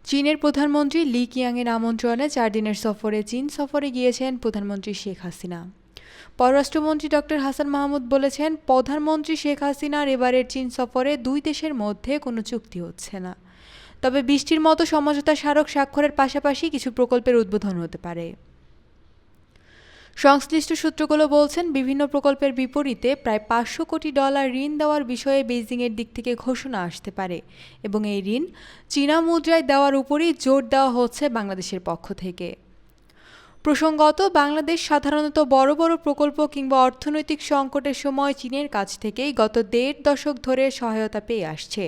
চীনের প্রধানমন্ত্রী লি কিয়াংয়ের আমন্ত্রণে 4 দিনের সফরে চীন সফরে গিয়েছেন প্রধানমন্ত্রী শেখ হাসিনা। পররাষ্ট্রমন্ত্রী ডক্টর হাসান মাহমুদ বলেছেন, প্রধানমন্ত্রী শেখ হাসিনার এবারের চীন সফরে দুই দেশের মধ্যে কোনো চুক্তি হচ্ছে না, তবে 20টির মতো সমঝোতা স্মারক স্বাক্ষরের পাশাপাশি কিছু প্রকল্পের উদ্বোধন হতে পারে। সংশ্লিষ্ট সূত্রগুলো বলছেন, বিভিন্ন প্রকল্পের বিপরীতে প্রায় $500 কোটি ঋণ দেওয়ার বিষয়ে বেইজিংয়ের দিক থেকে ঘোষণা আসতে পারে এবং এই ঋণ চীনা মুদ্রায় দেওয়ার উপরই জোর দেওয়া হচ্ছে বাংলাদেশের পক্ষ থেকে। প্রসঙ্গত, বাংলাদেশ সাধারণত বড় বড় প্রকল্প কিংবা অর্থনৈতিক সংকটের সময় চীনের কাছ থেকেই গত 1.5 দশক ধরে সহায়তা পেয়ে আসছে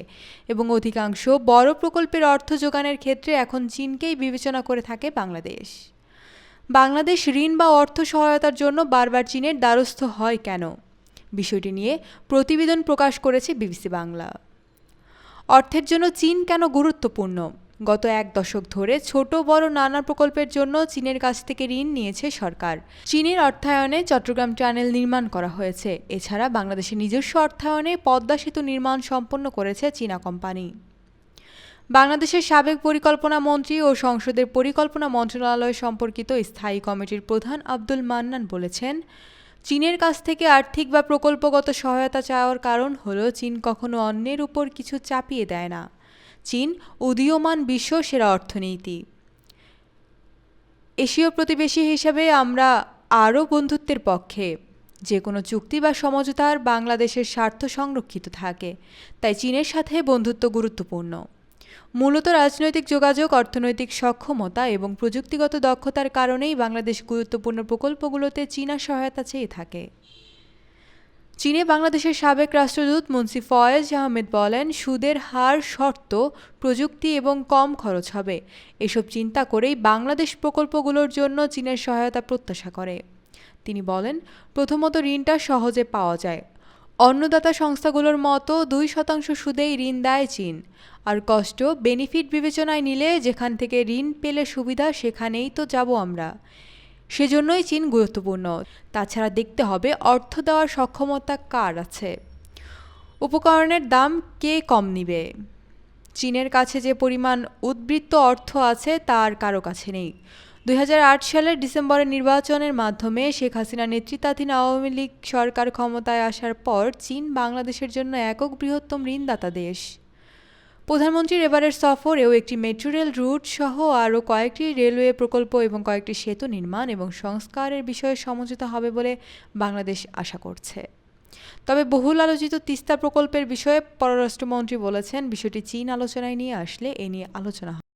এবং অধিকাংশ বড় প্রকল্পের অর্থ যোগানের ক্ষেত্রে এখন চীনকেই বিবেচনা করে থাকে বাংলাদেশ। বাংলাদেশ ঋণ বা অর্থ সহায়তার জন্য বারবার চীনের দ্বারস্থ হয় কেন, বিষয়টি নিয়ে প্রতিবেদন প্রকাশ করেছে বিবিসি বাংলা। অর্থের জন্য চীন কেন গুরুত্বপূর্ণ? গত 1 দশক ধরে ছোট বড় নানা প্রকল্পের জন্য চীনের কাছ থেকে ঋণ নিয়েছে সরকার। চীনের অর্থায়নে চট্টগ্রাম টানেল নির্মাণ করা হয়েছে। এছাড়া বাংলাদেশের নিজস্ব অর্থায়নে পদ্মা সেতু নির্মাণ সম্পন্ন করেছে চীনা কোম্পানি। বাংলাদেশের সাবেক পরিকল্পনা মন্ত্রী ও সংসদের পরিকল্পনা মন্ত্রণালয় সম্পর্কিত স্থায়ী কমিটির প্রধান আব্দুল মান্নান বলেছেন, চীনের কাছ থেকে আর্থিক বা প্রকল্পগত সহায়তা চাওয়ার কারণ হলো চীন কখনো অন্যের উপর কিছু চাপিয়ে দেয় না। চীন উদীয়মান বিশ্ব সেরা অর্থনীতি। এশীয় প্রতিবেশী হিসাবে আমরা আরও বন্ধুত্বের পক্ষে। যে কোনো চুক্তি বা সমঝোতার বাংলাদেশের স্বার্থ সংরক্ষিত থাকে, তাই চীনের সাথে বন্ধুত্ব গুরুত্বপূর্ণ। মূলত রাজনৈতিক যোগাযোগ, অর্থনৈতিক সক্ষমতা এবং প্রযুক্তিগত দক্ষতার কারণেই বাংলাদেশ গুরুত্বপূর্ণ প্রকল্পগুলোতে চীনা সহায়তা চেয়ে থাকে। চীনে বাংলাদেশের সাবেক রাষ্ট্রদূত মুন্সি ফয়েজ আহমেদ বলেন, সুদের হার শর্ত, প্রযুক্তি এবং কম খরচ হবে, এসব চিন্তা করেই বাংলাদেশ প্রকল্পগুলোর জন্য চীনের সহায়তা প্রত্যাশা করে। তিনি বলেন, প্রথমত ঋণটা সহজে পাওয়া যায়। অন্নদাতা সংস্থাগুলোর মতো 2% সুদেই ঋণ দেয় চীন। আর কষ্ট বেনিফিট বিবেচনায় নিলে যেখান থেকে ঋণ পেলে সুবিধা সেখানেই তো যাব আমরা। সেজন্যই চীন গুরুত্বপূর্ণ। তাছাড়া দেখতে হবে অর্থ দেওয়ার সক্ষমতা কার আছে, উপকরণের দাম কে কম নিবে। চীনের কাছে যে পরিমাণ উদ্বৃত্ত অর্থ আছে তা আর কারো কাছে নেই। 2008 সালের ডিসেম্বরের নির্বাচনের মাধ্যমে শেখ হাসিনা নেতৃত্বাধীন আওয়ামী লীগ সরকার ক্ষমতায় আসার পর চীন বাংলাদেশের জন্য একক বৃহত্তম ঋণদাতা দেশ। প্রধানমন্ত্রীর এবারের সফরেও একটি মেট্রো রেল রুট সহ আরও কয়েকটি রেলওয়ে প্রকল্প এবং কয়েকটি সেতু নির্মাণ এবং সংস্কারের বিষয়ে সমঝোতা হবে বলে বাংলাদেশ আশা করছে। তবে বহুল আলোচিত তিস্তা প্রকল্পের বিষয়ে পররাষ্ট্রমন্ত্রী বলেছেন, বিষয়টি চীন আলোচনায় নিয়ে আসলে এ নিয়ে আলোচনা হবে।